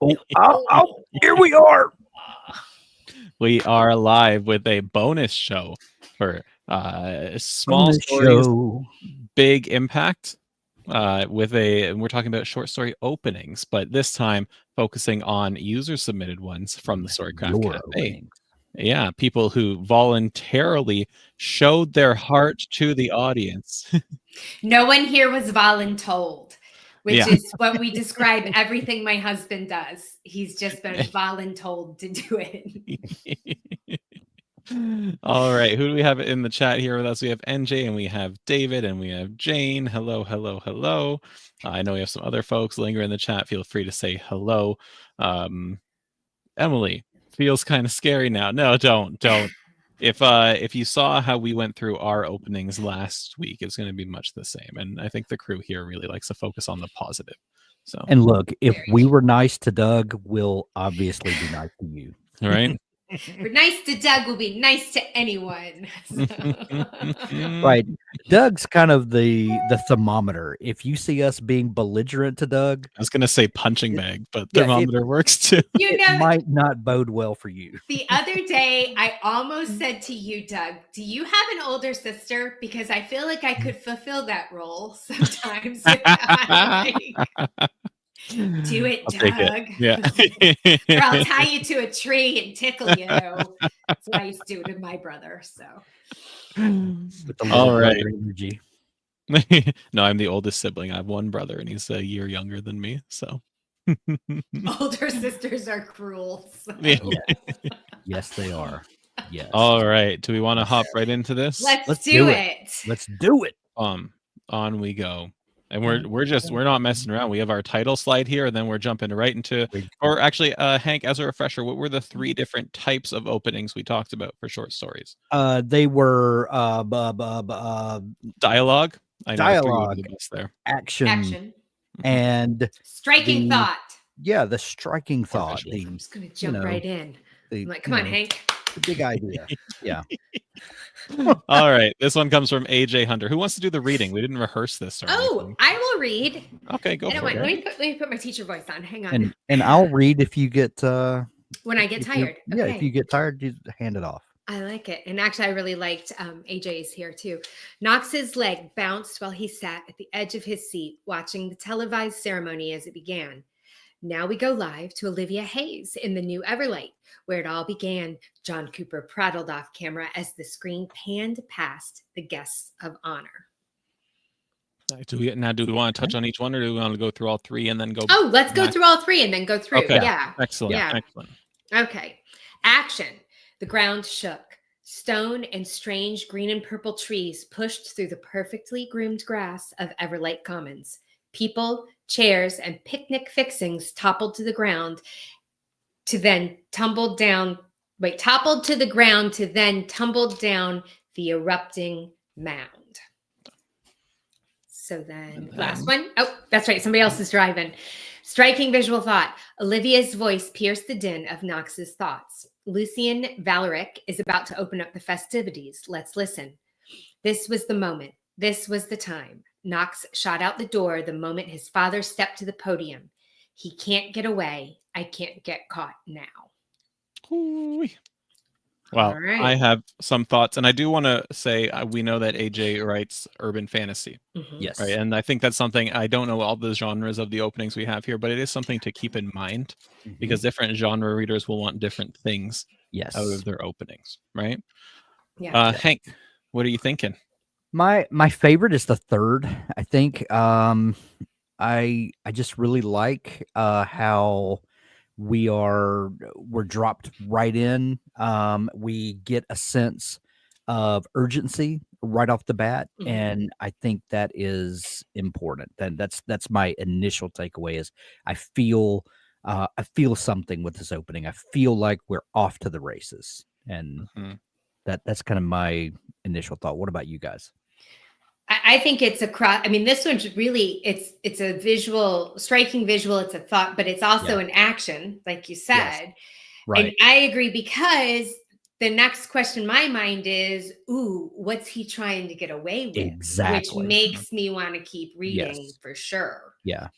Here we are. We are live with a bonus show for small Bonus stories, show. big impact. And we're talking about short story openings, but this time focusing on user submitted ones from the Storycraft Your Cafe. openings. Yeah, people who voluntarily showed their heart to the audience. No one here was voluntold, which Yeah. is what we describe everything my husband does. He's just been voluntold to do it. All right, who do we have in the chat here with us? We have NJ and we have David and we have Jane. Hello, hello, hello. I know we have some other folks linger in the chat. Feel free to say hello. Emily, feels kind of scary now. No, don't. If you saw how we went through our openings last week, it's going to be much the same. And I think the crew here really likes to focus on the positive. So, and look, if we were nice to Doug, we'll obviously be nice to you. All right. We're nice to Doug. We'll be nice to anyone. Right. Doug's kind of the thermometer. If you see us being belligerent to Doug, I was going to say punching bag, but thermometer works too. It might not bode well for you. The other day, I almost said to you, Doug, do you have an older sister? Because I feel like I could fulfill that role sometimes. Do it, Doug. Yeah. Or I'll tie you to a tree and tickle you. That's what I used to do to my brother. So, all right. Energy. No, I'm the oldest sibling. I have one brother, and he's a year younger than me. So, older sisters are cruel. So. Yeah. Yes, they are. Yes. All right. Do we want to hop right into this? Let's do it. Let's do it. On we go. And we're not messing around. We have our title slide here, and then we're jumping right into, or actually, Hank, as a refresher, what were the 3 different types of openings we talked about for short stories? They were dialogue. I know dialogue, there. action, and striking thought. Yeah, the striking thought. I'm just gonna jump right in. I'm like, come on, Hank. The big idea. Yeah. All right. This one comes from AJ Hunter. Who wants to do the reading? We didn't rehearse this. I will read. Okay, go for it. Let me put my teacher voice on. Hang on. And I'll read if you get when I get tired. Yeah, if you get tired, you hand it off. I like it. And actually, I really liked AJ's here too. Knox's leg bounced while he sat at the edge of his seat, watching the televised ceremony as it began. Now we go live to Olivia Hayes in the new Everlight, where it all began. John Cooper prattled off camera as the screen panned past the guests of honor. Do we want to touch on each one, or do we want to go through all 3 and then go? Oh, let's go through all 3 and then go through. Okay. Yeah. Excellent. Yeah. Excellent. Okay. Action. The ground shook. Stone and strange green and purple trees pushed through the perfectly groomed grass of Everlight Commons. People, chairs, and picnic fixings toppled to the ground to then tumbled down the erupting mound. So then last one. Oh, that's right. Somebody else is driving. Striking visual thought. Olivia's voice pierced the din of Knox's thoughts. Lucien Valeric is about to open up the festivities. Let's listen. This was the moment. This was the time. Knox shot out the door the moment his father stepped to the podium. He can't get away. I can't get caught now. Ooh-wee. Well, right. I have some thoughts, and I do want to say we know that AJ writes urban fantasy. Mm-hmm. Yes. Right, and I think that's something, I don't know all the genres of the openings we have here, but it is something to keep in mind, because different genre readers will want different things out of their openings, right? Yeah. Hank, what are you thinking? My favorite is the third. I think I just really like how we're dropped right in. We get a sense of urgency right off the bat, and I think that is important. That's my initial takeaway. Is I feel something with this opening. I feel like we're off to the races, and that's kind of my initial thought. What about you guys? I think it's across. I mean, this one's really it's a visual, striking visual. It's a thought, but it's also an action, like you said. Yes. Right. And I agree, because the next question in my mind is, ooh, what's he trying to get away with? Exactly. Which makes me want to keep reading for sure. Yeah.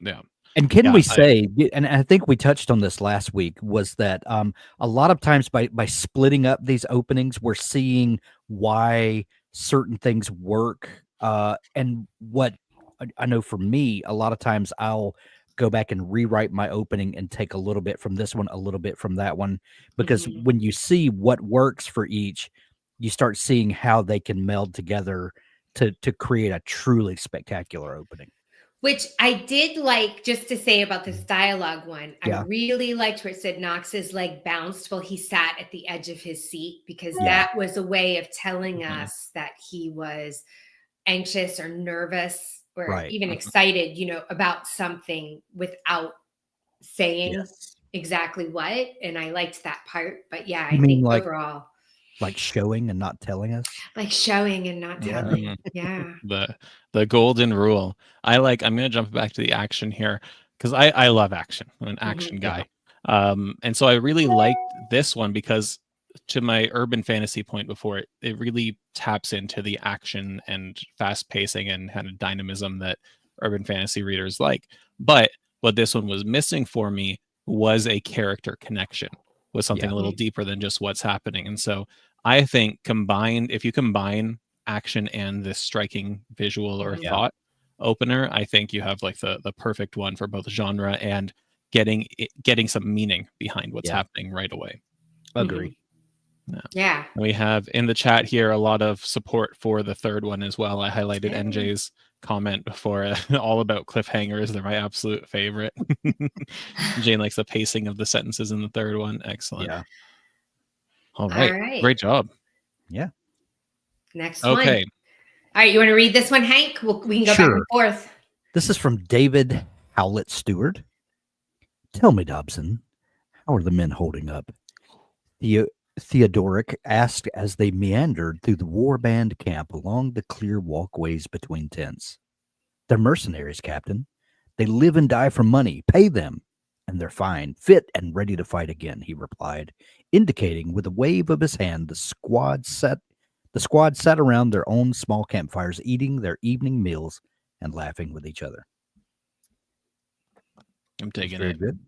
Yeah. And can Yeah, we say, and I think we touched on this last week, was that a lot of times by splitting up these openings, we're seeing why certain things work. And what I know for me, a lot of times I'll go back and rewrite my opening and take a little bit from this one, a little bit from that one, because Mhm. when you see what works for each, you start seeing how they can meld together to create a truly spectacular opening. Which I did like, just to say about this dialogue one, I Yeah. really liked where it said Knox's leg bounced while he sat at the edge of his seat, because Yeah. that was a way of telling Mhm. us that he was anxious or nervous or Right. even Mhm. excited, about something without saying Yes. exactly what. And I liked that part. But yeah, You I mean think like overall, showing and not telling us? like showing and not Yeah. telling. Yeah. The golden rule. I'm gonna jump back to the action here because I love action. I'm an action Yeah. guy. And so I really liked this one because, to my urban fantasy point before, it really taps into the action and fast pacing and kind of dynamism that urban fantasy readers like. But what this one was missing for me was a character connection, was something Yeah. a little deeper than just what's happening. And so I think if you combine action and this striking visual or Mhm. Yeah. thought opener, I think you have like the perfect one for both genre and getting some meaning behind what's Yeah. happening right away. Agree. Yeah. We have in the chat here a lot of support for the third one as well. I highlighted Hey. NJ's comment before, all about cliffhangers. They're my absolute favorite. Jane likes the pacing of the sentences in the third one. Excellent. Yeah. All right. All right. Great job. Yeah. Next one. Okay. All right. You want to read this one, Hank? We can go back Sure. and forth. This is from David Howlett Stewart. Tell me, Dobson, how are the men holding up? Theodoric asked as they meandered through the warband camp along the clear walkways between tents. They're mercenaries, Captain. They live and die for money. Pay them. And they're fine, fit, and ready to fight again, he replied, indicating with a wave of his hand the squad sat around their own small campfires, eating their evening meals and laughing with each other. I'm digging Very it. good.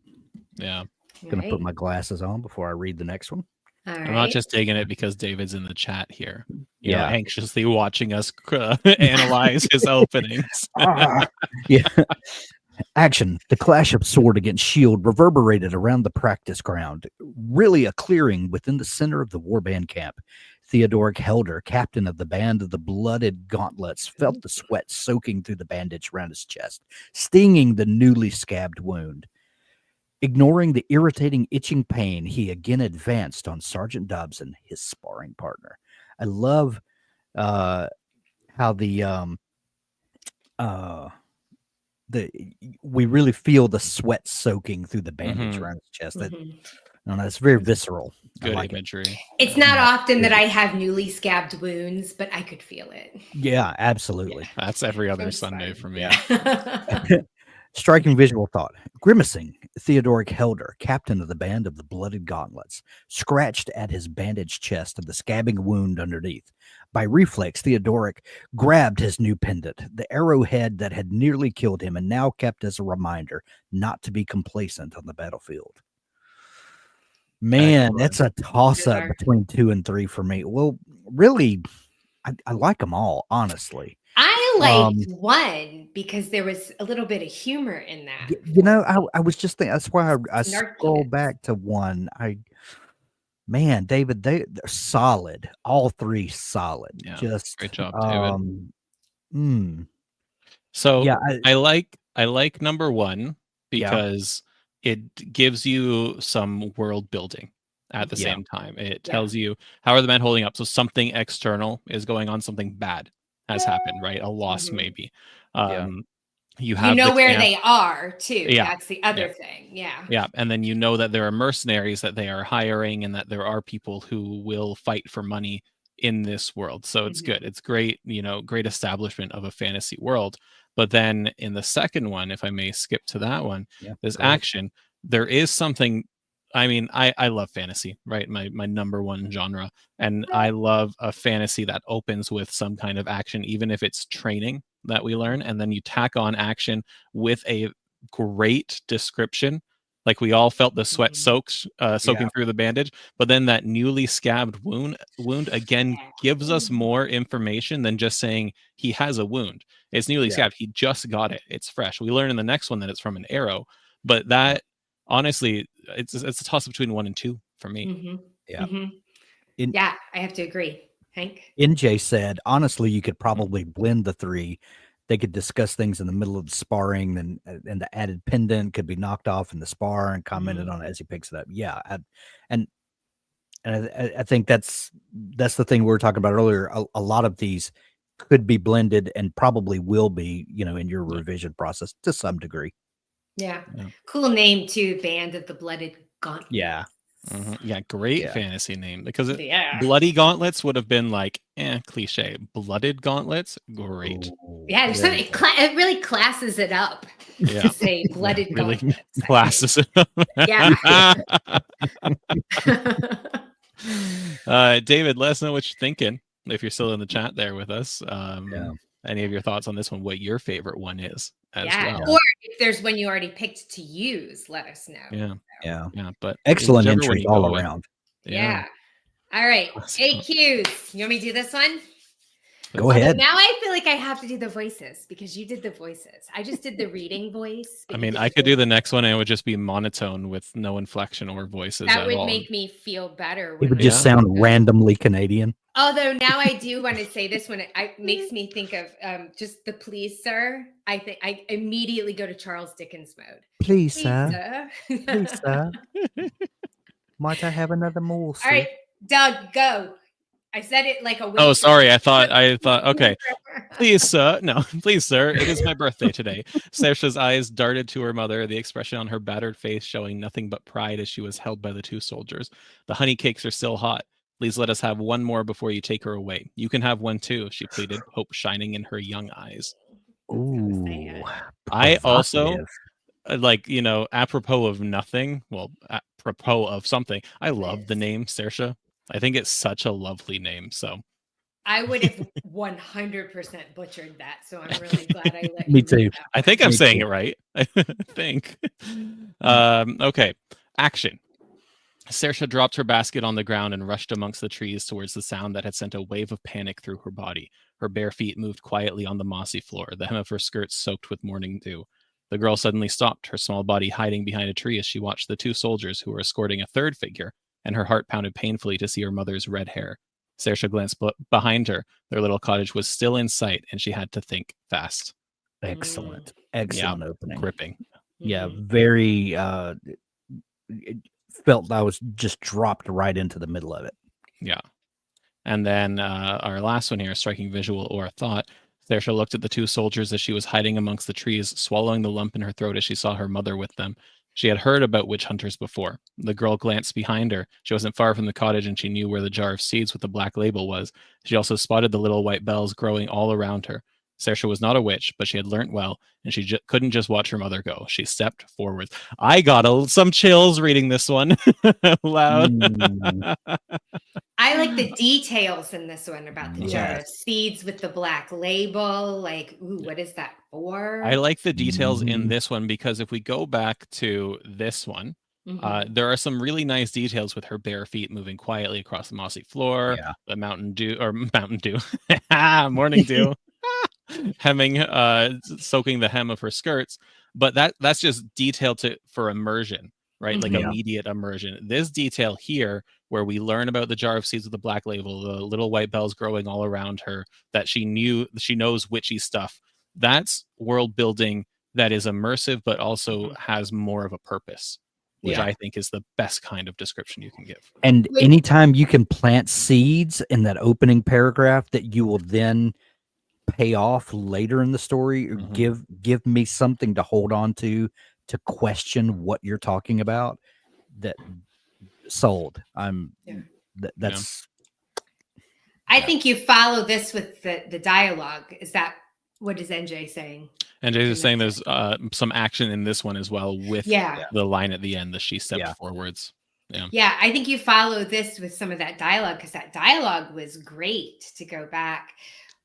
Yeah. Gonna put my glasses on before I read the next one. All right. I'm not just digging it because David's in the chat here. Yeah. Anxiously watching us analyze his openings. Yeah. Action. The clash of sword against shield reverberated around the practice ground, really a clearing within the center of the warband camp. Theodoric Helder, captain of the band of the Blooded Gauntlets, felt the sweat soaking through the bandage around his chest, stinging the newly scabbed wound. Ignoring the irritating, itching pain, he again advanced on Sergeant Dobson, his sparring partner. I love how we really feel the sweat soaking through the bandage around his chest. That, it's very visceral. Good I like imagery. It's not often that I have newly scabbed wounds, but I could feel it. Yeah, absolutely. That's every other From Sunday Spartan. for me. Yeah. Striking visual thought. Grimacing, Theodoric Helder, captain of the band of the Blooded Gauntlets, scratched at his bandaged chest and the scabbing wound underneath. By reflex, Theodoric grabbed his new pendant, the arrowhead that had nearly killed him and now kept as a reminder not to be complacent on the battlefield. Man, that's a toss-up between 2 and 3 for me. Well, really, I like them all, honestly. I liked one because there was a little bit of humor in that. I was just thinking, that's why I scrolled back to one. Man, David, they're solid. All 3 solid. Yeah, Just great job, David. So yeah, I like number 1 because it gives you some world building at the same time. It tells you how are the men holding up. So something external is going on, something bad has happened, right? A loss maybe. You have where they are too. Yeah. That's the other thing. Yeah. Yeah. And then you know that there are mercenaries that they are hiring and that there are people who will fight for money in this world. So it's good. It's great, great establishment of a fantasy world. But then in the second one, if I may skip to that one, there's action. There is something. I mean, I love fantasy, right? My number 1 genre. And I love a fantasy that opens with some kind of action, even if it's training that we learn. And then you tack on action with a great description. Like we all felt the sweat soaking through the bandage, but then that newly scabbed wound again gives us more information than just saying he has a wound. It's newly scabbed. He just got it. It's fresh. We learn in the next one that it's from an arrow, but that honestly, it's a toss between 1 and 2 for me. Mm-hmm. Yeah. Mm-hmm. I have to agree. Hank? NJ said, honestly, you could probably blend the 3. They could discuss things in the middle of the sparring, and the added pendant could be knocked off in the spar and commented on it as he picks it up. Yeah. And I think that's the thing we were talking about earlier. A lot of these could be blended and probably will be, in your revision process to some degree. Yeah. Cool name too. Band of the Blooded Gauntlet. Yeah. Mm-hmm. Yeah, great fantasy name, because Bloody Gauntlets would have been like cliche. Blooded Gauntlets, great. Ooh, yeah, there's something it really classes it up to say Blooded really Gauntlets. classes it up. David, let us know what you're thinking if you're still in the chat there with us. Any of your thoughts on this one? What your favorite one is as well? Or if there's one you already picked to use, let us know. Yeah. But excellent entries all around. Yeah. All right. AQs. You want me to do this one? Go ahead. Now I feel like I have to do the voices because you did the voices. I just did the reading voice. I mean, I could do the next one and it would just be monotone with no inflection or voices. That would make me feel better. It would just sound randomly Canadian. Although now I do want to say this one, it makes me think of just the please, sir. I think I immediately go to Charles Dickens mode. Please, sir. Please, sir. Might I have another morsel? All right, Doug, go. I said it like a Oh, sorry. I thought, okay. Please, sir. No, please, sir. It is my birthday today. Saoirse's eyes darted to her mother, the expression on her battered face showing nothing but pride as she was held by the 2 soldiers. The honey cakes are still hot. Please let us have one more before you take her away. You can have one too, she pleaded, hope shining in her young eyes. Ooh. I also, apropos of nothing, apropos of something, I love the name Saoirse. I think it's such a lovely name. So I would have 100% butchered that. So I'm really glad I let Me you too. I think I'm saying it right. I think. Okay. Action. Saoirse dropped her basket on the ground and rushed amongst the trees towards the sound that had sent a wave of panic through her body. Her bare feet moved quietly on the mossy floor, the hem of her skirt soaked with morning dew. The girl suddenly stopped, her small body hiding behind a tree as she watched the 2 soldiers who were escorting a third figure, and her heart pounded painfully to see her mother's red hair. Saoirse glanced behind her. Their little cottage was still in sight, and she had to think fast. Excellent opening. Gripping. Yeah, very felt I was just dropped right into the middle of it. Yeah. And then our last one here, striking visual or thought. Saoirse looked at the 2 soldiers as she was hiding amongst the trees, swallowing the lump in her throat as she saw her mother with them. She had heard about witch hunters before. The girl glanced behind her. She wasn't far from the cottage, and she knew where the jar of seeds with the black label was. She also spotted the little white bells growing all around her. Saoirse was not a witch, but she had learnt well, and she couldn't just watch her mother go. She stepped forward. I got some chills reading this one loud. I like the details in this one about the jar of seeds with the black label. Like, ooh, what is that for? I like the details in this one because if we go back to this one, there are some really nice details with her bare feet moving quietly across the mossy floor, the mountain dew, morning dew. Soaking the hem of her skirts, but that's just detail for immersion, right? Like immediate immersion. This detail here, where we learn about the jar of seeds with the black label, the little white bells growing all around her, that she knows witchy stuff. That's world building that is immersive, but also has more of a purpose, which I think is the best kind of description you can give. And anytime you can plant seeds in that opening paragraph that you will then pay off later in the story, or give me something to hold on to question what you're talking about, that sold. That's I think you follow this with the dialogue. Is that what is NJ saying? NJ is saying there's some action in this one as well with the line at the end that she stepped forwards. Yeah, I think you follow this with some of that dialogue, because that dialogue was great to go back.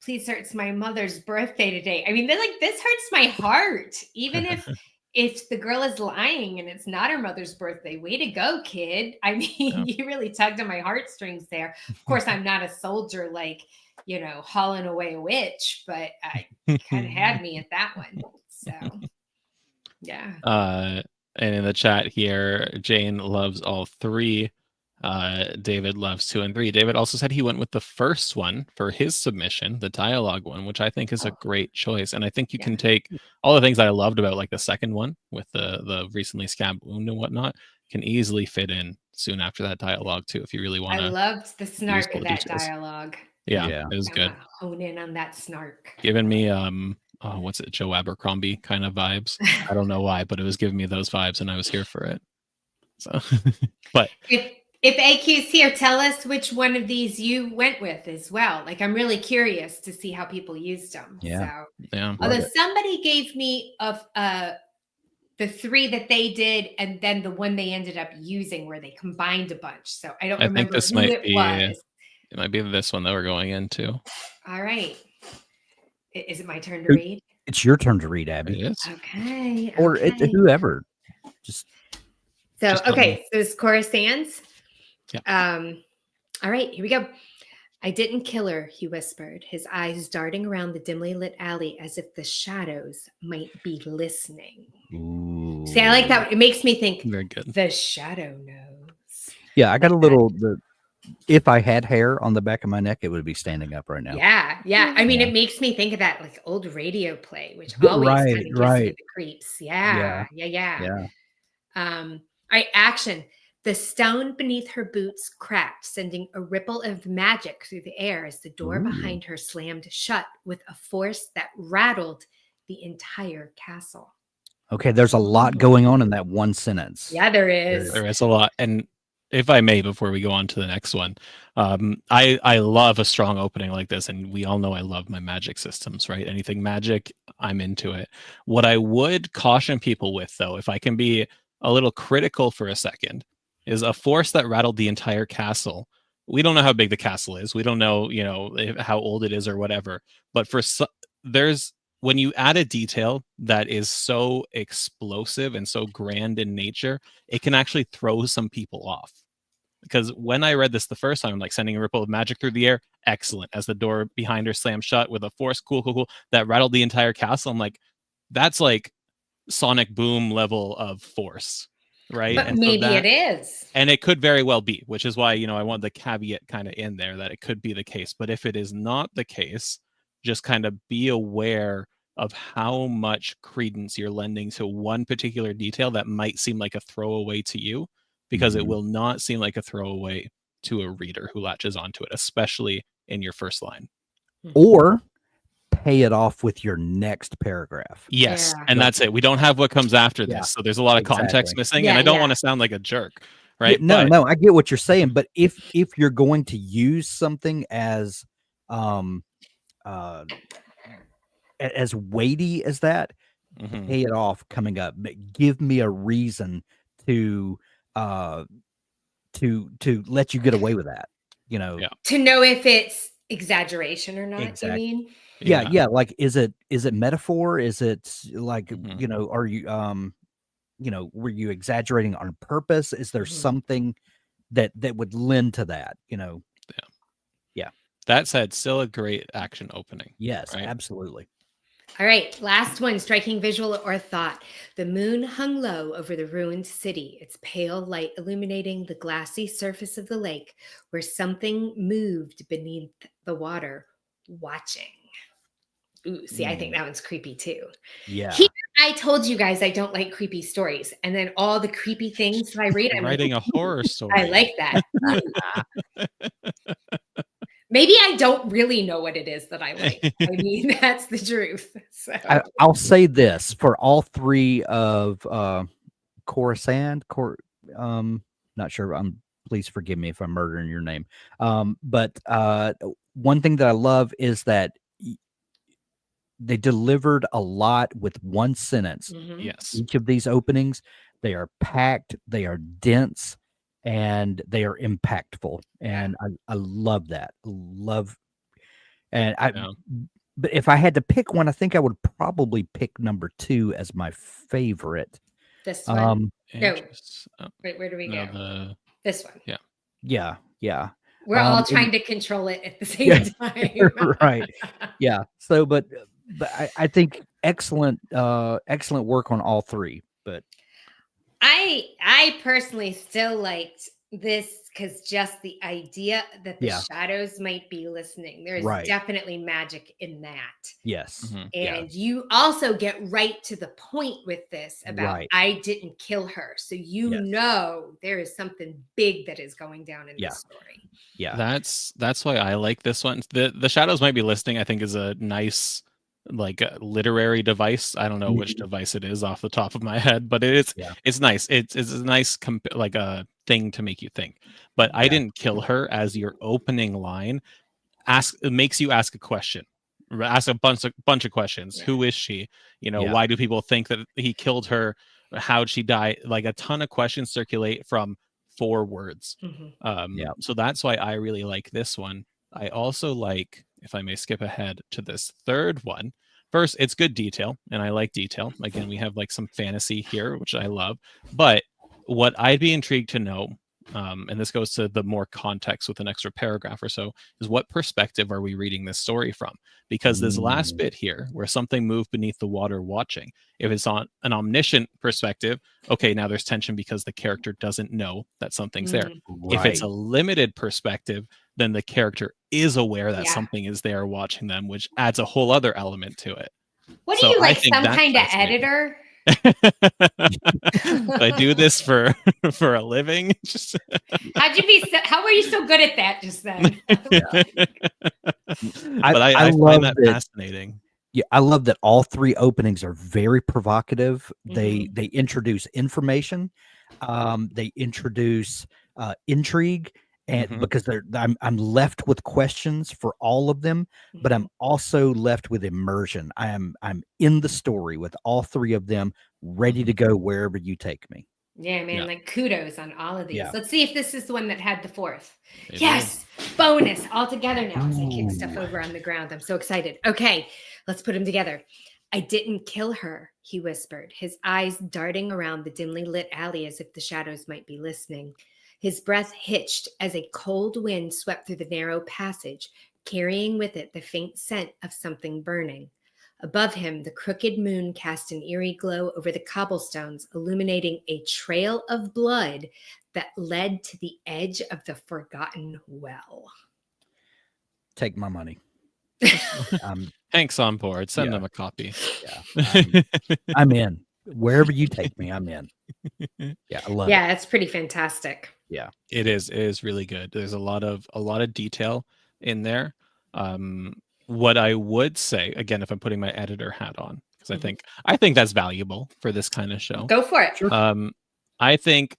Please, sir, it's my mother's birthday today. I mean, they're like, this hurts my heart. Even if if the girl is lying and it's not her mother's birthday, way to go, kid. I mean, you really tugged on my heartstrings there. Of course, I'm not a soldier like, hauling away a witch, but I kind of had me at that one. So, yeah. And in the chat here, Jane loves all three. David loves 2 and 3. David also said he went with the first one for his submission, the dialogue one, which I think is a great choice. And I think you can take all the things that I loved about like the second one with the recently scabbed wound and whatnot, can easily fit in soon after that dialogue too, if you really want to. I loved the snark of that dialogue. Yeah, it was good. Hone in on that snark. Giving me what's it, Joe Abercrombie kind of vibes. I don't know why, but it was giving me those vibes, and I was here for it. So, but if AQ's here, tell us which one of these you went with as well. Like, I'm really curious to see how people used them. Yeah. So, yeah. Although somebody gave me the 3 that they did, and then the one they ended up using where they combined a bunch. So I don't remember this who might it be, was. It might be this one that we're going into. All right. Is it my turn to read? It's your turn to read, Abby. It is. Okay. Or whoever. So it's Coruscant's. Yeah. All right, here we go. I didn't kill her, he whispered, his eyes darting around the dimly lit alley as if the shadows might be listening. Ooh. See, I like that. It makes me think. Very good. The shadow knows. Yeah, I got a little. If I had hair on the back of my neck, it would be standing up right now. Yeah. I mean, it makes me think of that like old radio play, which always kind of gives me the creeps. Yeah. All right, action. The stone beneath her boots cracked, sending a ripple of magic through the air as the door behind her slammed shut with a force that rattled the entire castle. Okay, there's a lot going on in that one sentence. Yeah, there is. There is a lot. And if I may, before we go on to the next one, I love a strong opening like this. And we all know I love my magic systems, right? Anything magic, I'm into it. What I would caution people with, though, if I can be a little critical for a second, is a force that rattled the entire castle. We don't know how big the castle is. We don't know, how old it is or whatever. But when you add a detail that is so explosive and so grand in nature, it can actually throw some people off. Because when I read this the first time, I'm like, sending a ripple of magic through the air, excellent. As the door behind her slammed shut with a force, cool, that rattled the entire castle. I'm like, that's like Sonic Boom level of force, right? But and maybe it is. And it could very well be, which is why, I want the caveat kind of in there that it could be the case. But if it is not the case, just kind of be aware of how much credence you're lending to one particular detail that might seem like a throwaway to you, because it will not seem like a throwaway to a reader who latches onto it, especially in your first line. Or pay it off with your next paragraph. Yes. Yeah. And that's it. We don't have what comes after this. So there's a lot of context missing. And I don't want to sound like a jerk, right? No, I get what you're saying. But if you're going to use something as weighty as that, pay it off coming up. Give me a reason to let you get away with that. To know if it's exaggeration or not. Exactly. You mean? Yeah. Like, is it metaphor? Is it like, are you, were you exaggerating on purpose? Is there something that would lend to that, Yeah. That said, still a great action opening. Yes, right? Absolutely. All right, last one, striking visual or thought. The moon hung low over the ruined city, its pale light illuminating the glassy surface of the lake where something moved beneath the water, watching. Ooh, see, I think that one's creepy too. Yeah. I told you guys I don't like creepy stories. And then all the creepy things that I read, I'm writing a horror story. I like that. Maybe I don't really know what it is that I like. I mean, that's the truth. So I'll say this for all three of Coruscant. Not sure. Please forgive me if I'm murdering your name. But one thing that I love is that they delivered a lot with one sentence. Yes. Each of these openings, they are packed, they are dense, and they are impactful. And I love that. but if I had to pick one, I think I would probably pick number 2 as my favorite. This one. No. Oh, Wait, where do we no, go? This one. Yeah. We're all trying to control it at the same time. Right. Yeah. So, but I think excellent work on all 3. But I personally still liked this because just the idea that the shadows might be listening. There's definitely magic in that. Yes. And you also get right to the point with this about I didn't kill her. So know there is something big that is going down in this story. Yeah. That's why I like this one. The shadows might be listening, I think, is a nice literary device. I don't know which device it is off the top of my head, but it's nice. It's a nice a thing to make you think. But I didn't kill her as your opening line. It makes you ask a question. Ask a bunch of questions. Who is she? Why do people think that he killed her? How'd she die? Like a ton of questions circulate from 4 words. So that's why I really like this one. I also like, if I may skip ahead to this third one. First, it's good detail, and I like detail. Again, we have like some fantasy here, which I love. But what I'd be intrigued to know, and this goes to the more context with an extra paragraph or so, is what perspective are we reading this story from? Because this last bit here, where something moved beneath the water watching, if it's on an omniscient perspective, okay, now there's tension because the character doesn't know that something's there. If it's a limited perspective, then the character is aware that something is there watching them, which adds a whole other element to it. What do you like, some kind of editor? I do this for a living. How were you so good at that just then? I find that fascinating. Yeah, I love that all 3 openings are very provocative. They introduce information, they introduce intrigue, and because I'm left with questions for all of them, but I'm also left with immersion. I'm in the story with all 3 of them, ready to go wherever you take me. Yeah, man, like kudos on all of these. Yeah. Let's see if this is the one that had the 4th. Yes, bonus all together now as I kick stuff over on the ground. I'm so excited. Okay, let's put them together. I didn't kill her, he whispered, his eyes darting around the dimly lit alley as if the shadows might be listening. His breath hitched as a cold wind swept through the narrow passage, carrying with it the faint scent of something burning. Above him, the crooked moon cast an eerie glow over the cobblestones, illuminating a trail of blood that led to the edge of the forgotten well. Take my money. Hank's on board. Send them a copy. Yeah, I'm in. Wherever you take me, I'm in. Yeah, I love it. Yeah, it's pretty fantastic. Yeah, it is. It is really good. There's a lot of detail in there. What I would say, again, if I'm putting my editor hat on, because I think that's valuable for this kind of show. Go for it. Sure. I think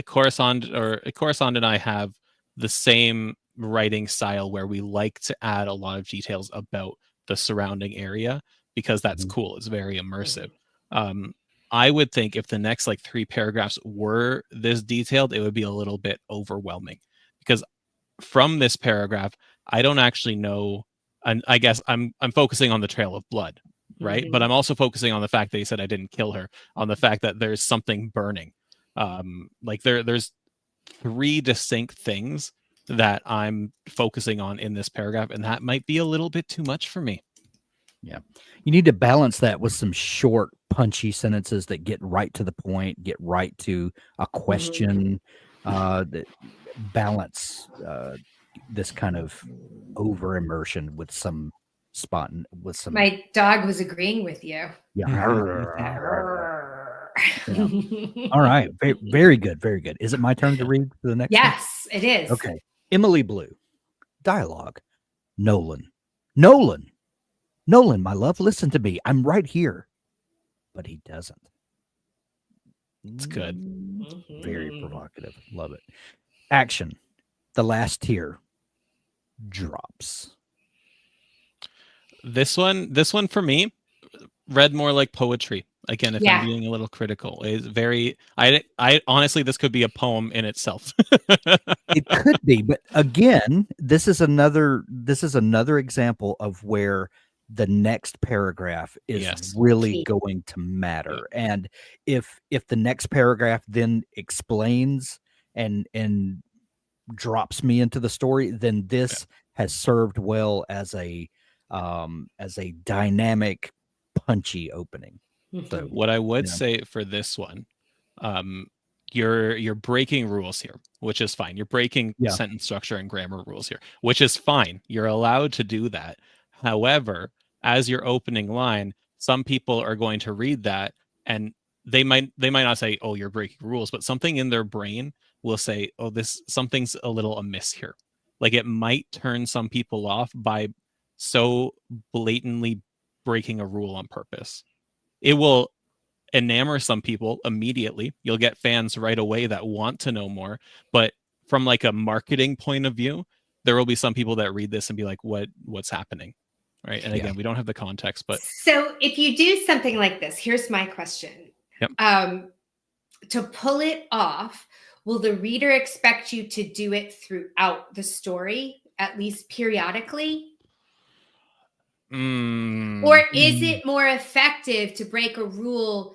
Coruscant and I have the same writing style where we like to add a lot of details about the surrounding area because that's cool. It's very immersive. I would think if the next 3 paragraphs were this detailed, it would be a little bit overwhelming because from this paragraph, I don't actually know. And I guess I'm focusing on the trail of blood, right? But I'm also focusing on the fact that he said I didn't kill her, on the fact that there's something burning. There's 3 distinct things that I'm focusing on in this paragraph, and that might be a little bit too much for me. Yeah. You need to balance that with some short, punchy sentences that get right to the point, get right to a question, that balance this kind of over immersion with some spot with some. My dog was agreeing with you. Yeah. All right. Very, very good. Very good. Is it my turn to read the next one? Yes, it is. Okay. Emily Blue. Dialogue. Nolan, my love, listen to me. I'm right here. But he doesn't. It's good. Very provocative. Love it. Action. The last tear drops. This one for me read more like poetry. Again, if Yeah. I'm being a little critical, is very. I honestly, this could be a poem in itself. It could be, but again, this is another example of where the next paragraph is Yes. really Key. going to matter. And if the next paragraph then explains and drops me into the story, then this has served well as a dynamic, punchy opening. So What I would yeah. say for this one, you're breaking rules here, which is fine. You're breaking Yeah. sentence structure and grammar rules here, which is fine. You're allowed to do that. However, as your opening line, some people are going to read that and they might not say, "Oh, you're breaking rules," but something in their brain will say, "Oh, something's a little amiss here." Like it might turn some people off by so blatantly breaking a rule on purpose. It will enamor some people immediately. You'll get fans right away that want to know more. But from like a marketing point of view, there will be some people that read this and be like, what's happening? Right. And again, we don't have the context, but so if you do something like this, here's my question. Yep. To pull it off, will the reader expect you to do it throughout the story, at least periodically? Or is it more effective to break a rule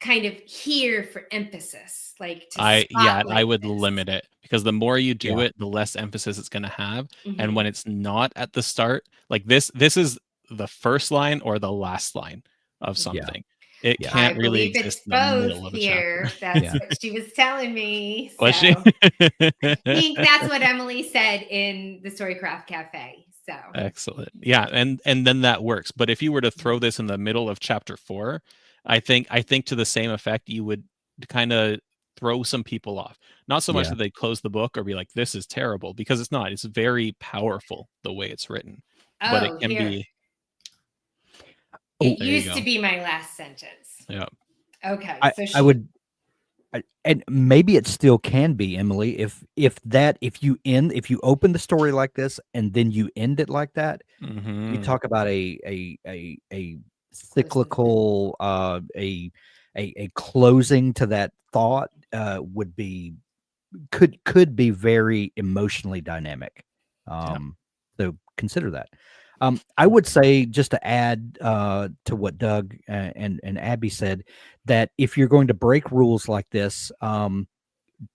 kind of here for emphasis? Like to I would this? limit it, because the more you do it, the less emphasis it's going to have. And when it's not at the start, like this is the first line or the last line of something. It can't really exist in the middle of a chapter. That's what she was telling me. So Was she? I think that's what Emily said in the Storycraft Cafe. So excellent. Yeah, and then that works. But if you were to throw this in the middle of chapter 4, I think to the same effect, you would kind of throw some people off. Not so much that they close the book or be like, "This is terrible," because it's not. It's very powerful the way it's written. But it can be. It used to be my last sentence. Yeah. Okay. I would, and maybe it still can be, Emily, if you open the story like this and then you end it like that, you talk about a cyclical, a closing to that thought could be very emotionally dynamic. So consider that. I would say, just to add to what Doug and Abby said, that if you're going to break rules like this,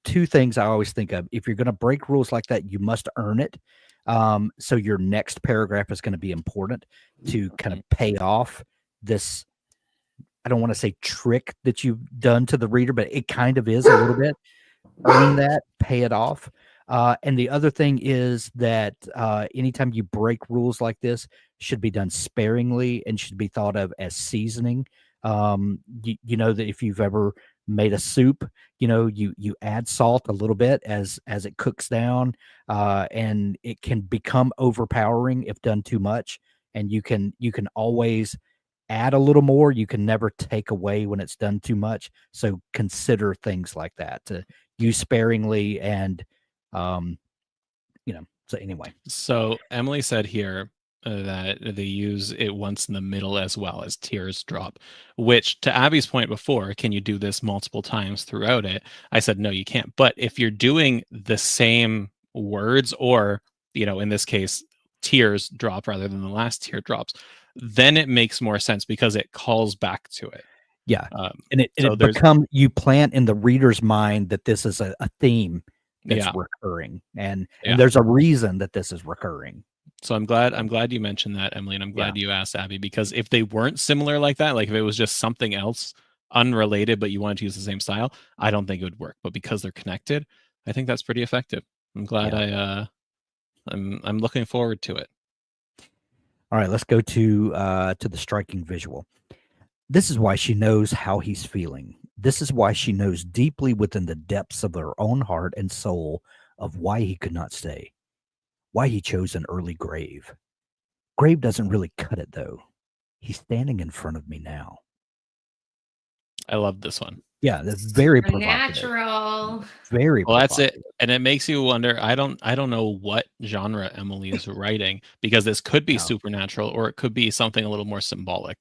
two things I always think of. If you're going to break rules like that, you must earn it. So your next paragraph is going to be important to kind of pay off this, I don't want to say trick that you've done to the reader, but it kind of is a little bit. Earn that, pay it off. And the other thing is that anytime you break rules like this, should be done sparingly and should be thought of as seasoning. You know that if you've ever made a soup, you add salt a little bit as it cooks down, and it can become overpowering if done too much. And you can always add a little more. You can never take away when it's done too much. So consider things like that, to use sparingly and so anyway. So Emily said here that they use it once in the middle as well as tears drop, which, to Abby's point before, can you do this multiple times throughout it? I said, no, you can't. But if you're doing the same words, or, in this case, tears drop rather than the last tear drops, then it makes more sense because it calls back to it. Yeah. And it you plant in the reader's mind that this is a theme that's recurring, and there's a reason that this is recurring. So I'm glad you mentioned that, Emily, and I'm glad you asked, Abby, because if they weren't similar like that, like if it was just something else unrelated but you wanted to use the same style, I don't think it would work. But because they're connected, I think that's pretty effective. I'm glad I'm looking forward to it. All right, let's go to the striking visual. This is why she knows how he's feeling. This is why she knows deeply within the depths of her own heart and soul of why he could not stay, why he chose an early grave. Grave doesn't really cut it, though. He's standing in front of me now. I love this one. Yeah, that's very provocative. Natural. Very well, that's it. And it makes you wonder, I don't know what genre Emily is writing, because this could be supernatural or it could be something a little more symbolic.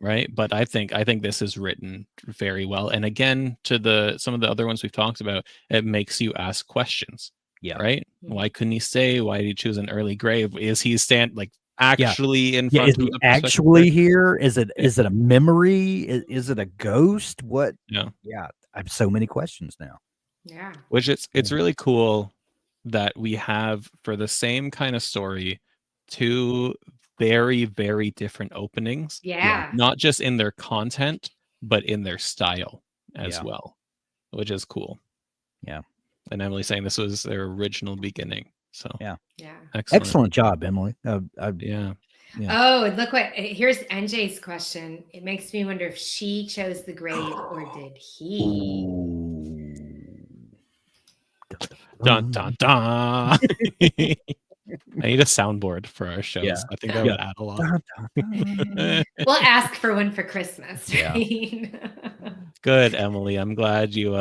right? But I think this is written very well. And again, to some of the other ones we've talked about, it makes you ask questions. Yeah. Right? Mhm. Why couldn't he stay? Why did he choose an early grave? Is he actually in Yeah, front is of he the actually here? Is it a memory? Is it a ghost? What? Yeah. Yeah, I have so many questions now. Yeah. Which it's really cool that we have, for the same kind of story, two very, very different openings, Yeah. not just in their content, but in their style as Yeah. well, which is cool. Yeah. And Emily saying this was their original beginning. So Yeah. Yeah. Excellent job, Emily. Yeah. Yeah. Oh, and look here's NJ's question. It makes me wonder if she chose the grave or did he? Dun dun dun. I need a soundboard for our shows. Yeah. I think that would add a lot. Dun, dun, dun. We'll ask for one for Christmas. Yeah. Right? Good, Emily. I'm glad you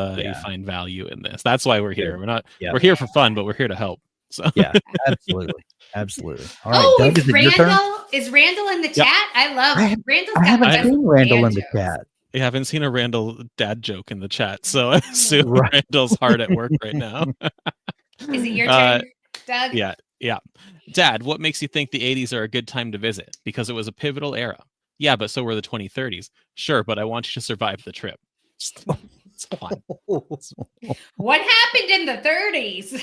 find value in this. That's why we're here. We're here for fun, but we're here to help. So Yeah, absolutely. Absolutely. All right, Oh, Doug, is it your turn? Is Randall in the Yep. chat? I love Randall's I got haven't the best seen Randall in the dad chat. jokes. I haven't seen a Randall dad joke in the chat, so I assume Right. Randall's hard at work right now. Is it your turn, Doug? Yeah. Dad, what makes you think the 80s are a good time to visit? Because it was a pivotal era. Yeah, but so were the 2030s. Sure, but I want you to survive the trip. It's fun. What happened in the 30s?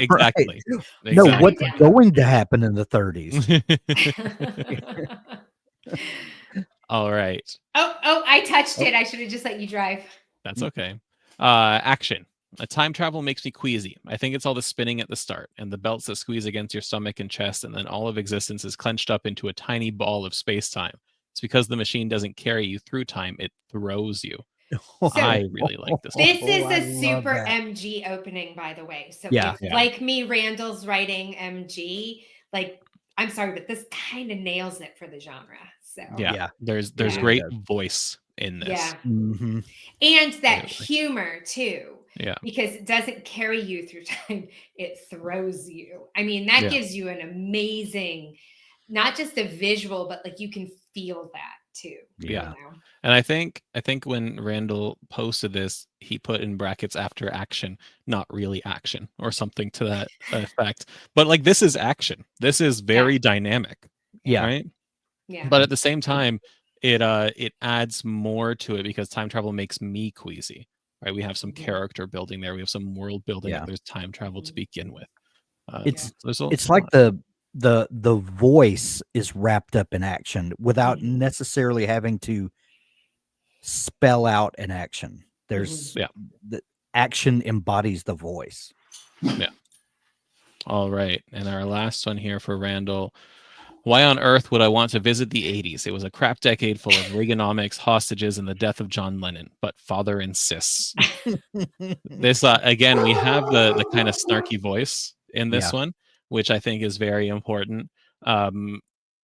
Exactly. No, what's going to happen in the 30s? All right. Oh, I touched it. I should have just let you drive. That's okay. Action. A time travel makes me queasy. I think it's all the spinning at the start and the belts that squeeze against your stomach and chest, and then all of existence is clenched up into a tiny ball of space-time. It's because the machine doesn't carry you through time, it throws you. I really like this. This is I a love super that. MG opening, by the way. So Yeah. if, like me, Randall's writing MG, like, I'm sorry, but this kind of nails it for the genre. So Yeah. There's Yeah. great voice in this. yeah. Mhm. And that Really. humor too. Yeah. Because it doesn't carry you through time, it throws you. I mean, that Yeah. gives you an amazing, not just a visual, but like you can feel that too. Yeah. You know? And I think when Randall posted this, he put in brackets after action, not really action, or something to that effect. But like, this is action. This is very dynamic. Yeah. Right. Yeah. But at the same time, it adds more to it because time travel makes me queasy. Right. We have some character building there. We have some world building. Yeah. There's time travel to begin with. It's so it's like the voice is wrapped up in action without necessarily having to spell out an action. There's the action embodies the voice. Yeah. All right. And our last one here for Randall. Why on earth would I want to visit the 80s? It was a crap decade full of Reaganomics, hostages, and the death of John Lennon. But father insists. This again, we have the kind of snarky voice in this one, which I think is very important.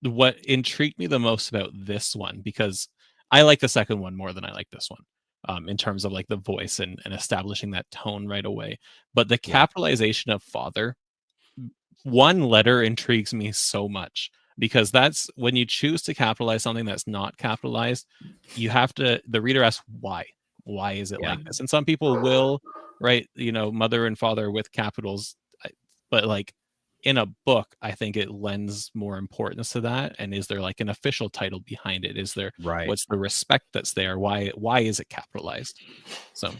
What intrigued me the most about this one, because I like the second one more than I like this one, in terms of like the voice and establishing that tone right away. But the capitalization of father, one letter intrigues me so much, because that's when you choose to capitalize something that's not capitalized, you have to, the reader asks why is it like this? And some people will write, mother and father with capitals, but like in a book, I think it lends more importance to that. And is there like an official title behind it? Is there, what's the respect that's there? Why is it capitalized? So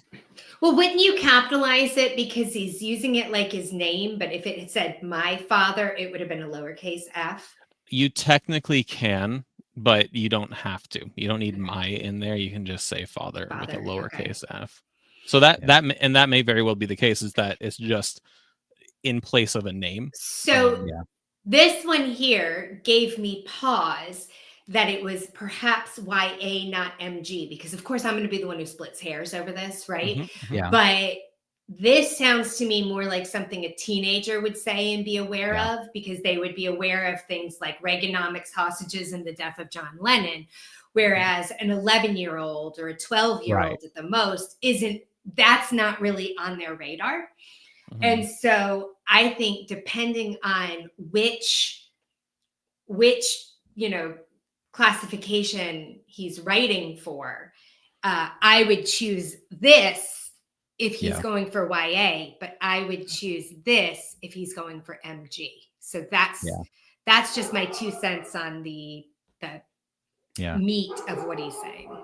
well, wouldn't you capitalize it because he's using it like his name? But if it had said my father, it would have been a lowercase f. You technically can, but you don't have to. You don't need my in there. You can just say father with a lowercase f. So that may very well be the case, is that it's just in place of a name. So this one here gave me pause that it was perhaps YA, not MG, because of course I'm going to be the one who splits hairs over this, right? Yeah. But this sounds to me more like something a teenager would say and be aware of, because they would be aware of things like Reaganomics, hostages, and the death of John Lennon. Whereas an 11-year-old or a 12-year-old at the most that's not really on their radar. And so I think depending on which classification he's writing for, I would choose this if he's going for YA, but I would choose this if he's going for MG. So that's just my 2 cents on the meat of what he's saying.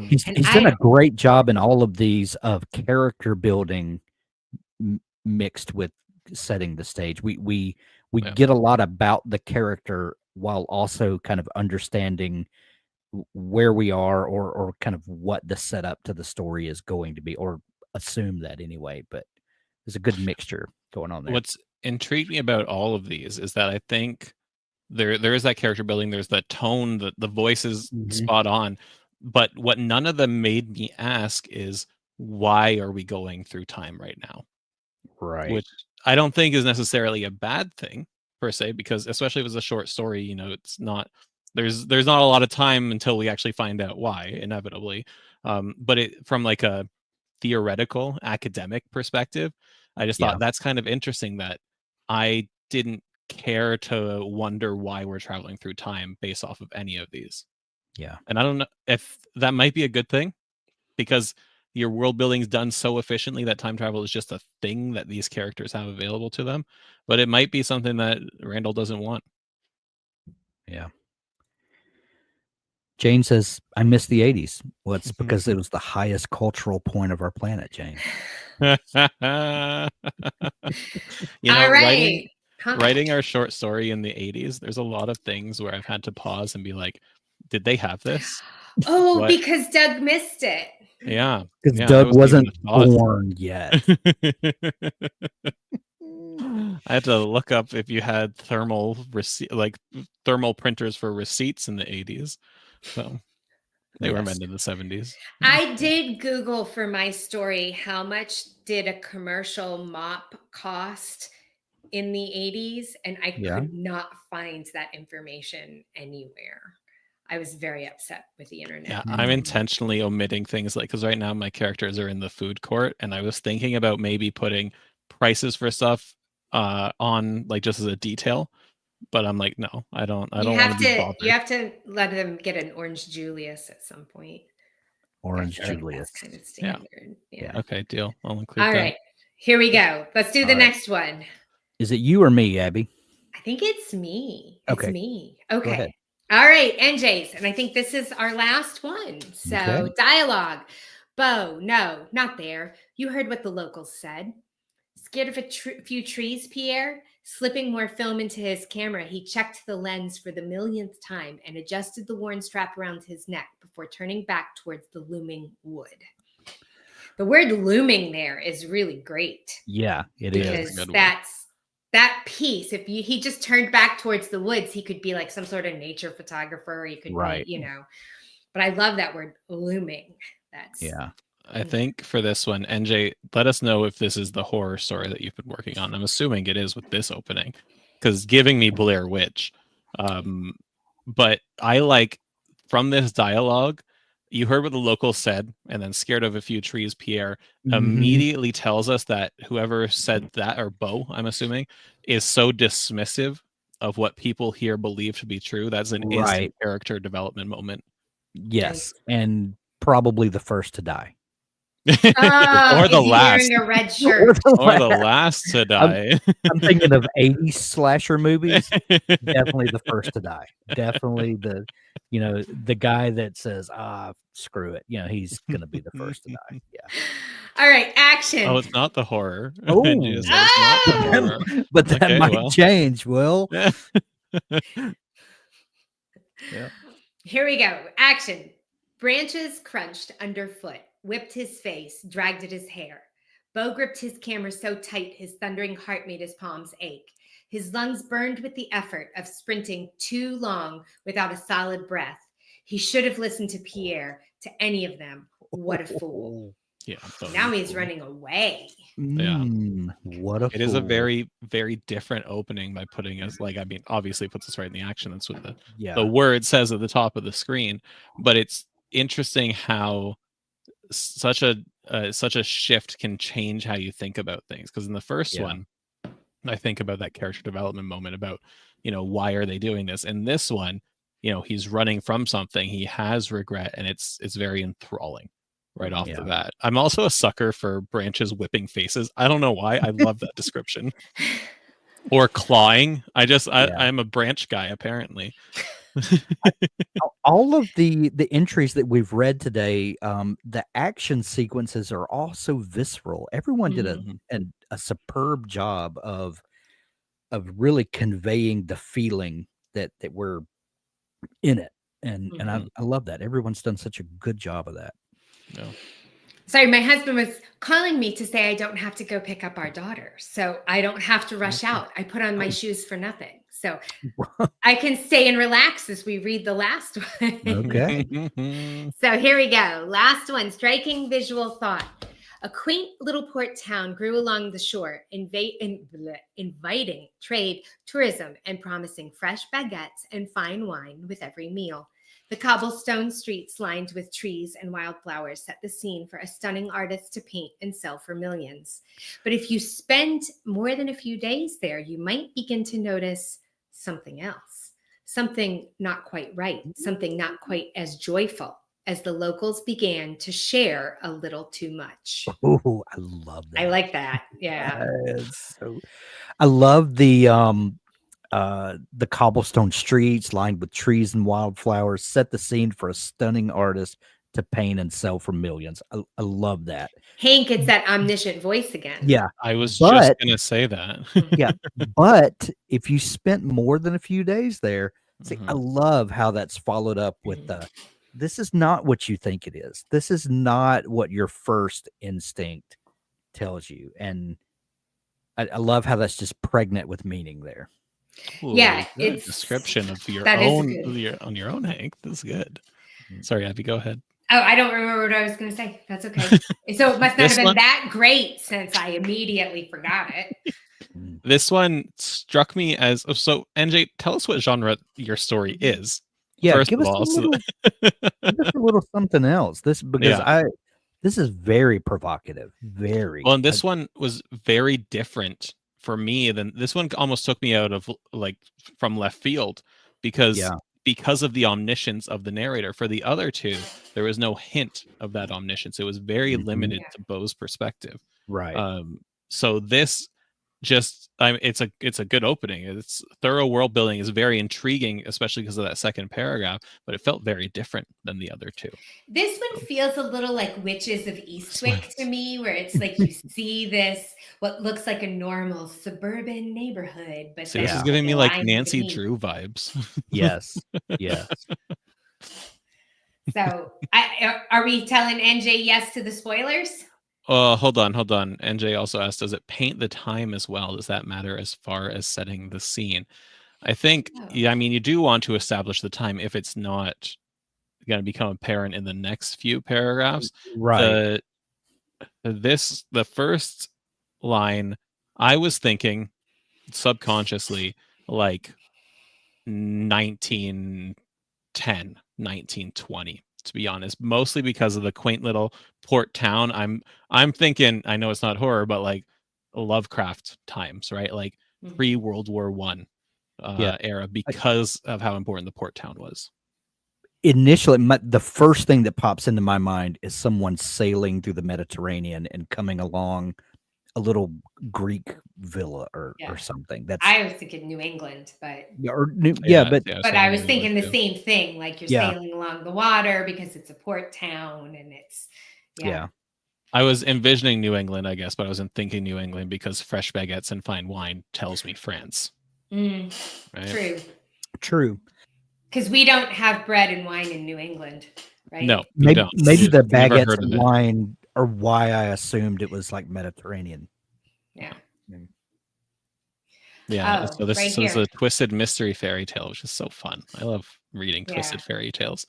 He's done a great job in all of these of character building mixed with setting the stage. We get a lot about the character while also kind of understanding where we are or kind of what the setup to the story is going to be, or assume that anyway. But there's a good mixture going on there. What's intrigued me about all of these is that I think there is that character building, there's that tone, the voice is spot on. But what none of them made me ask is, why are we going through time right now? Right. Which I don't think is necessarily a bad thing per se, because especially if it's a short story, you know, it's not, there's not a lot of time until we actually find out why, inevitably. But from like a theoretical academic perspective, I just thought that's kind of interesting that I didn't care to wonder why we're traveling through time based off of any of these. Yeah. And I don't know if that might be a good thing, because your world building is done so efficiently that time travel is just a thing that these characters have available to them. But it might be something that Randall doesn't want. Yeah. Jane says, I miss the 80s. Well, it's because it was the highest cultural point of our planet, Jane. You know, all right. Writing our short story in the 80s, there's a lot of things where I've had to pause and be like, did they have this? Oh, because Doug missed it. Yeah. Because Doug wasn't born yet. I had to look up if you had thermal printers for receipts in the 80s. So they were meant in the 70s. I did Google for my story, how much did a commercial mop cost in the 80s? And I could not find that information anywhere. I was very upset with the internet. Yeah, I'm intentionally omitting things like, because right now my characters are in the food court, and I was thinking about maybe putting prices for stuff on, like, just as a detail, but I'm like, no, I don't want to be bothered. You have to let them get an Orange Julius at some point. Orange Julius. Kind of standard. Yeah. Okay, deal. I'll include that. All right, here we go. Let's do the next one. Is it you or me, Abby? I think it's me. Okay. It's me. Okay. All right, NJ's. And I think this is our last one. So dialogue. Bo, no, not there. You heard what the locals said. Scared of a few trees, Pierre? Slipping more film into his camera, he checked the lens for the millionth time and adjusted the worn strap around his neck before turning back towards the looming wood. The word looming there is really great. Yeah, it is. Because that piece, if he just turned back towards the woods, he could be like some sort of nature photographer, or he could be, you know. But I love that word, looming. I think for this one, NJ, let us know if this is the horror story that you've been working on. I'm assuming it is with this opening, because giving me Blair Witch. But I like, from this dialogue, you heard what the locals said, and then scared of a few trees, Pierre immediately tells us that whoever said that, or Bo, I'm assuming, is so dismissive of what people here believe to be true. That's an instant character development moment. Yes, and probably the first to die. Or the last. Wearing a red shirt. Or the last to die. I'm thinking of 80s slasher movies. Definitely the first to die. Definitely the guy that says, screw it. You know, he's going to be the first to die. Yeah. All right, action. Oh, it's not the horror. Oh, but that Okay, might change, Will. Yeah. Here we go. Action. Branches crunched underfoot, whipped his face, dragged at his hair. Bo gripped his camera so tight his thundering heart made his palms ache. His lungs burned with the effort of sprinting too long without a solid breath. He should have listened to Pierre, to any of them. What a fool. Yeah. Now he's running away. Yeah. What a fool. It is a very, very different opening by putting us, like, I mean, obviously it puts us right in the action. That's what the word says at the top of the screen. But it's interesting how such a shift can change how you think about things. Because in the first one, I think about that character development moment about, why are they doing this? In this one, he's running from something, he has regret, and it's very enthralling right off the bat. I'm also a sucker for branches whipping faces. I don't know why. I love that description. Or clawing. I'm a branch guy apparently. All of the entries that we've read today, the action sequences are all so visceral. Everyone did a superb job of really conveying the feeling that we're in it, and I love that. Everyone's done such a good job of that. No. Sorry, my husband was calling me to say I don't have to go pick up our daughter, so I don't have to rush out. I put on my shoes for nothing, so I can stay and relax as we read the last one. Okay. So here we go. Last one, striking visual thought. A quaint little port town grew along the shore, inviting trade, tourism, and promising fresh baguettes and fine wine with every meal. The cobblestone streets lined with trees and wildflowers set the scene for a stunning artist to paint and sell for millions. But if you spend more than a few days there, you might begin to notice something else, something not quite right, something not quite as joyful, as the locals began to share a little too much. Oh, I love that. I like that. Yeah. I love the cobblestone streets lined with trees and wildflowers set the scene for a stunning artist to paint and sell for millions. I love that. Hank, it's that omniscient voice again. Yeah. I was just going to say that. Yeah. But if you spent more than a few days there, see, I love how that's followed up with this is not what you think it is. This is not what your first instinct tells you. And I love how that's just pregnant with meaning there. Ooh, yeah, it's description of your own on your own, Hank. That's good. Sorry, Abby, go ahead. Oh, I don't remember what I was going to say. That's okay. So it must not have been that great since I immediately forgot it. This one struck me as so. NJ, tell us what genre your story is. Yeah, first give of us all, give us a little something else. This is very provocative. Very well, and this one was very different for me than this one. Almost took me out of from left field because of the omniscience of the narrator. For the other two, there was no hint of that omniscience. It was very limited to Beau's perspective. Right. So this it's a good opening. It's thorough world building is very intriguing, especially because of that second paragraph, but it felt very different than the other two. This one feels a little like Witches of Eastwick to me, where it's like you see this what looks like a normal suburban neighborhood, but this is giving me like Nancy Drew vibes. Yes. Yes. So are we telling NJ yes to the spoilers? Hold on. NJ also asked, does it paint the time as well? Does that matter as far as setting the scene? I think, I mean, you do want to establish the time if it's not going to become apparent in the next few paragraphs. Right. The first line, I was thinking subconsciously like 1910, 1920. To be honest, mostly because of the quaint little port town. I'm thinking, I know it's not horror, but like Lovecraft times, right? Like pre-World War I era, because of how important the port town was. Initially, the first thing that pops into my mind is someone sailing through the Mediterranean and coming along a little Greek villa or something. I was thinking New England, but but I was thinking the same thing. Like you're sailing along the water because it's a port town, and it's I was envisioning New England, I guess, but I wasn't thinking New England because fresh baguettes and fine wine tells me France. Right? True. Because we don't have bread and wine in New England, right? No, maybe the baguettes and wine are why I assumed it was like Mediterranean. So this is a twisted mystery fairy tale, which is so fun. I love reading twisted fairy tales.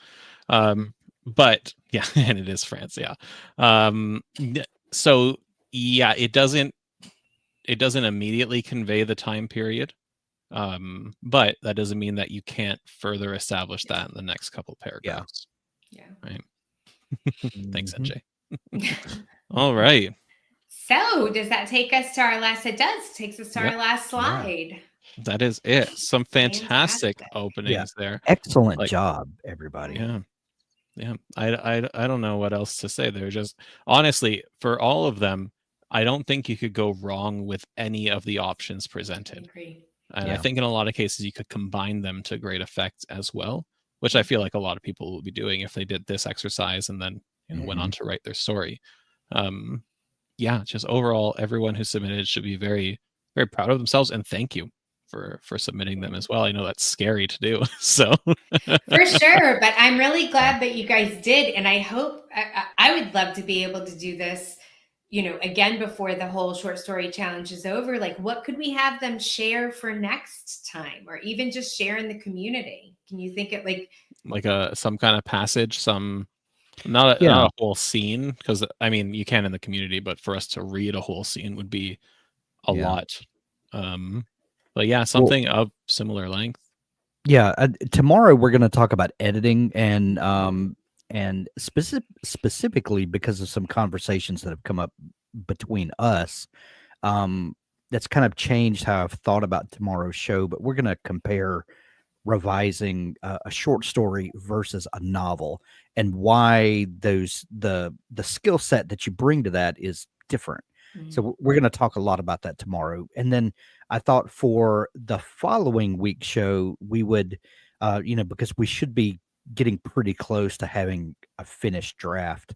But and it is France. So it doesn't immediately convey the time period. But that doesn't mean that you can't further establish that in the next couple paragraphs. Right. Thanks, NJ. All right. So does that take us to our last? It does. Takes us to our last slide. That is it. Some fantastic openings there. Excellent Like, job, everybody. yeah. Yeah. I don't know what else to say. They're just honestly, for all of them, I don't think you could go wrong with any of the options presented. Agree. And I think in a lot of cases you could combine them to great effect as well, which I feel like a lot of people will be doing if they did this exercise and then went on to write their story. Yeah, just overall, everyone who submitted should be very, very proud of themselves, and thank you for submitting them as well. I know that's scary to do, so For sure, but I'm really glad that you guys did, and I hope I would love to be able to do this, again before the whole short story challenge is over. Like, what could we have them share for next time, or even just share in the community? Can you think it like some kind of passage, not a whole scene, because I mean you can in the community, but for us to read a whole scene would be a lot. But yeah, something of similar length. Yeah, tomorrow we're going to talk about editing and specifically because of some conversations that have come up between us. That's kind of changed how I've thought about tomorrow's show. But we're going to compare revising a short story versus a novel, and why the skill set that you bring to that is different. So we're going to talk a lot about that tomorrow. And then I thought for the following week show, we would, because we should be getting pretty close to having a finished draft.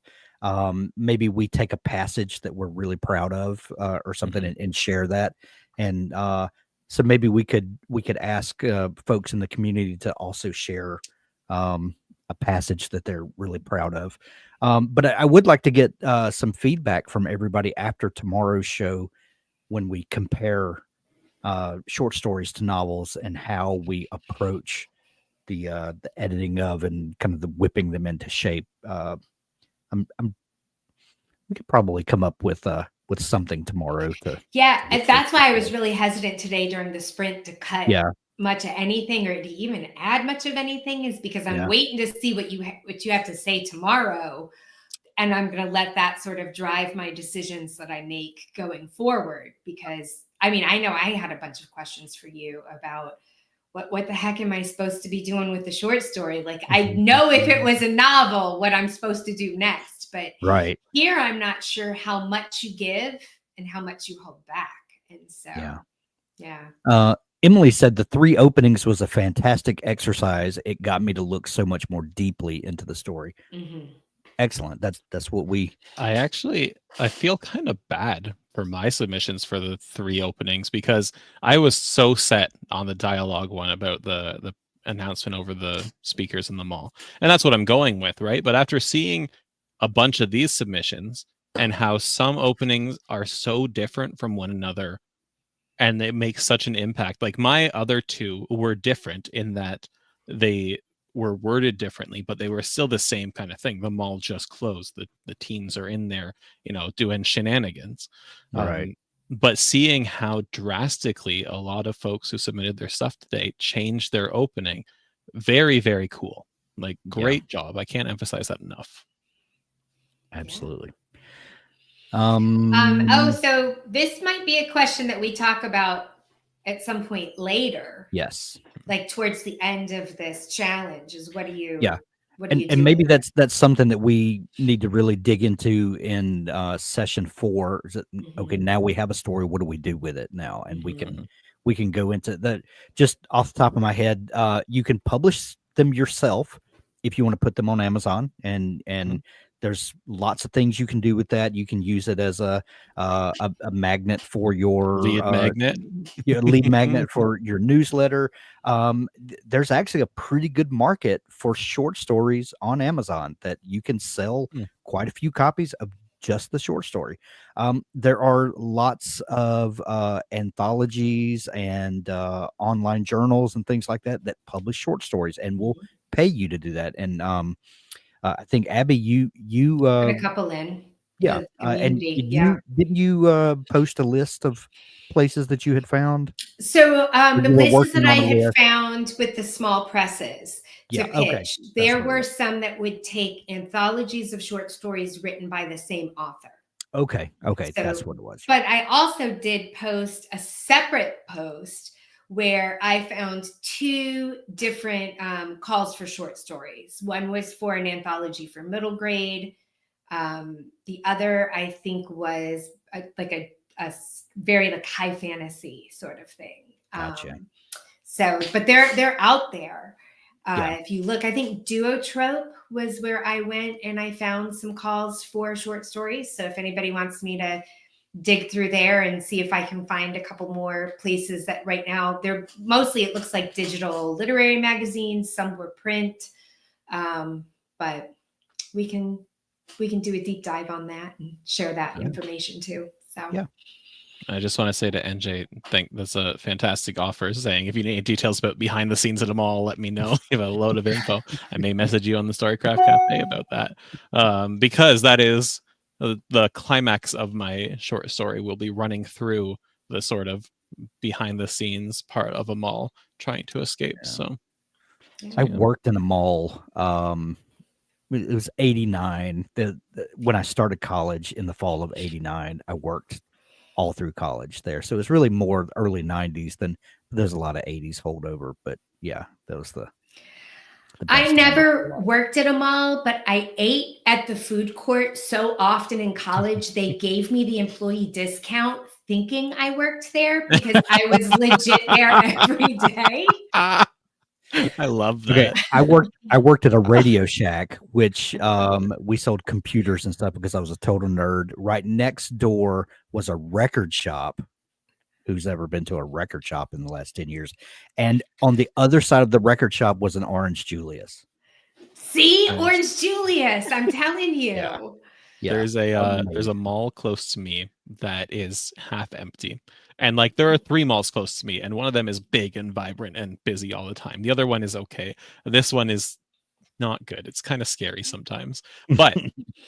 Maybe we take a passage that we're really proud of or something and share that. And so maybe we could ask folks in the community to also share a passage that they're really proud of. But I would like to get some feedback from everybody after tomorrow's show when we compare short stories to novels and how we approach the editing of and kind of the whipping them into shape. We could probably come up with something tomorrow that's why I was really hesitant today during the sprint to cut much of anything or to even add much of anything, is because I'm waiting to see what you have to say tomorrow, and I'm going to let that sort of drive my decisions that I make going forward. Because I mean, I know I had a bunch of questions for you about what the heck am I supposed to be doing with the short story? Like, I know if it was a novel, what I'm supposed to do next, but here I'm not sure how much you give and how much you hold back. And so, Emily said the 3 openings was a fantastic exercise. It got me to look so much more deeply into the story. Excellent. That's what we. I feel kind of bad for my submissions for the 3 openings, because I was so set on the dialogue one about the announcement over the speakers in the mall, and that's what I'm going with, right? But after seeing a bunch of these submissions and how some openings are so different from one another, and they make such an impact. Like, my other 2 were different in that they were worded differently, but they were still the same kind of thing. The mall just closed. The teens are in there, doing shenanigans. But seeing how drastically a lot of folks who submitted their stuff today changed their opening, very, very cool. Like, great job. I can't emphasize that enough. Absolutely. So this might be a question that we talk about at some point later. Yes. Like towards the end of this challenge is what do you and maybe that's something that we need to really dig into in session 4. Is it, okay, now we have a story, what do we do with it now? And we can go into that. Just off the top of my head, you can publish them yourself if you want to put them on Amazon, and there's lots of things you can do with that. You can use it as a magnet for your lead magnet, lead magnet for your newsletter. There's actually a pretty good market for short stories on Amazon that you can sell quite a few copies of just the short story. There are lots of anthologies and online journals and things like that publish short stories and will pay you to do that. And I think Abby, you put a couple in. And didn't you post a list of places that you had found? So the places that I had found with the small presses to pitch, there were some that would take anthologies of short stories written by the same author. Okay, so, that's what it was. But I also did post a separate post where I found 2 different calls for short stories. One was for an anthology for middle grade. The other, I think, was a very like high fantasy sort of thing. Gotcha. So, but they're out there. Yeah. If you look, I think Duotrope was where I went and I found some calls for short stories. So if anybody wants me to dig through there and see if I can find a couple more places that right now they're mostly, it looks like digital literary magazines, some were print. But we can do a deep dive on that and share that information too. So yeah. I just want to say to NJ, think that's a fantastic offer, saying if you need any details about behind the scenes at a mall, let me know. You have a load of info. I may message you on the Storycraft Cafe about that, because that is the climax of my short story. Will be running through the sort of behind the scenes part of a mall trying to escape. Yeah. So I worked in a mall. It was 89. When I started college in the fall of 89, I worked all through college there. So it was really more early 90s than there's a lot of 80s holdover. But yeah, that was the I never worked at a mall, but I ate at the food court so often in college. They gave me the employee discount thinking I worked there because I was legit there every day. I love that. Okay, I worked at a Radio Shack, which we sold computers and stuff because I was a total nerd. Right next door was a record shop. Who's ever been to a record shop in the last 10 years? And on the other side of the record shop was an Orange Julius. See, Orange Julius, I'm telling you. Yeah. Yeah. There's a mall close to me that is half empty. And like there are 3 malls close to me, and one of them is big and vibrant and busy all the time. The other one is okay. This one is not good. It's kind of scary sometimes. But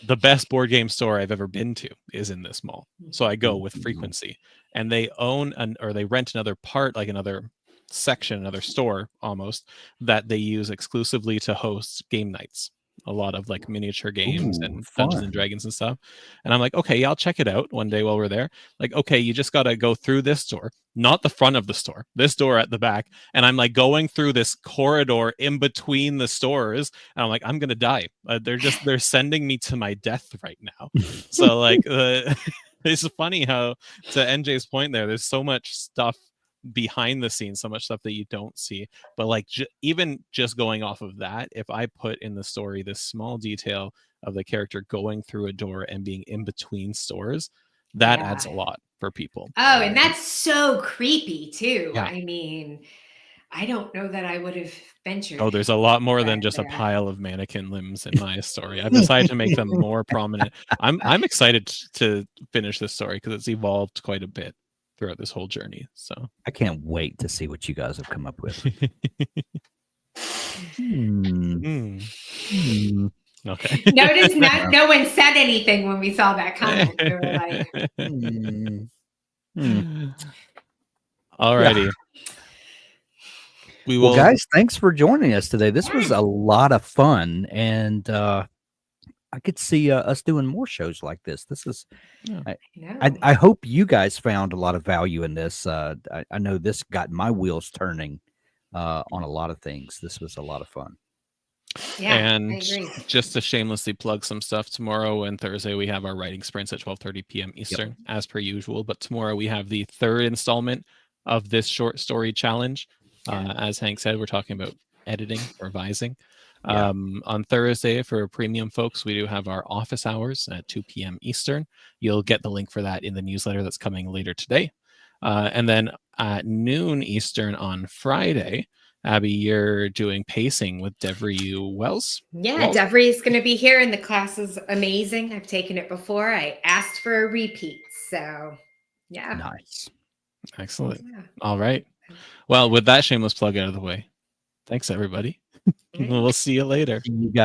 the best board game store I've ever been to is in this mall. So I go with frequency. And they own or they rent another part, like another section, another store almost, that they use exclusively to host game nights. A lot of like miniature games and Dungeons and Dragons and stuff. And I'm like, okay, yeah, I'll check it out one day while we're there. Like, okay, you just got to go through this door, not the front of the store, this door at the back. And I'm like going through this corridor in between the stores. And I'm like, I'm going to die. They're sending me to my death right now. So like, it's funny how, to NJ's point there's so much stuff behind the scenes, so much stuff that you don't see. But like even just going off of that, if I put in the story this small detail of the character going through a door and being in between stores, that adds a lot for people. Oh, and that's so creepy too. Yeah. I mean, I don't know that I would have ventured. Oh, there's a lot more than just a pile of mannequin limbs in my story. I've decided to make them more prominent. I'm excited to finish this story because it's evolved quite a bit throughout this whole journey. So I can't wait to see what you guys have come up with. Okay. Notice no one said anything when we saw that comment. They were like, Alrighty. Yeah. We will. Well, guys, thanks for joining us today. This was a lot of fun, and I could see us doing more shows like this. This is, I hope you guys found a lot of value in this. I know this got my wheels turning on a lot of things. This was a lot of fun. Yeah, and I agree. Just to shamelessly plug some stuff, tomorrow and Thursday we have our writing sprints at 12:30 p.m. Eastern, as per usual. But tomorrow we have the 3rd installment of this short story challenge. As Hank said, we're talking about editing, revising. On Thursday, for premium folks, we do have our office hours at 2 p.m. Eastern. You'll get the link for that in the newsletter that's coming later today. And then at noon Eastern on Friday, Abby, you're doing pacing with Devry Wells. Yeah, Devry is going to be here, and the class is amazing. I've taken it before. I asked for a repeat, so yeah. Nice. Excellent. Yeah. All right. Well, with that shameless plug out of the way, thanks everybody. We'll see you later. You guys.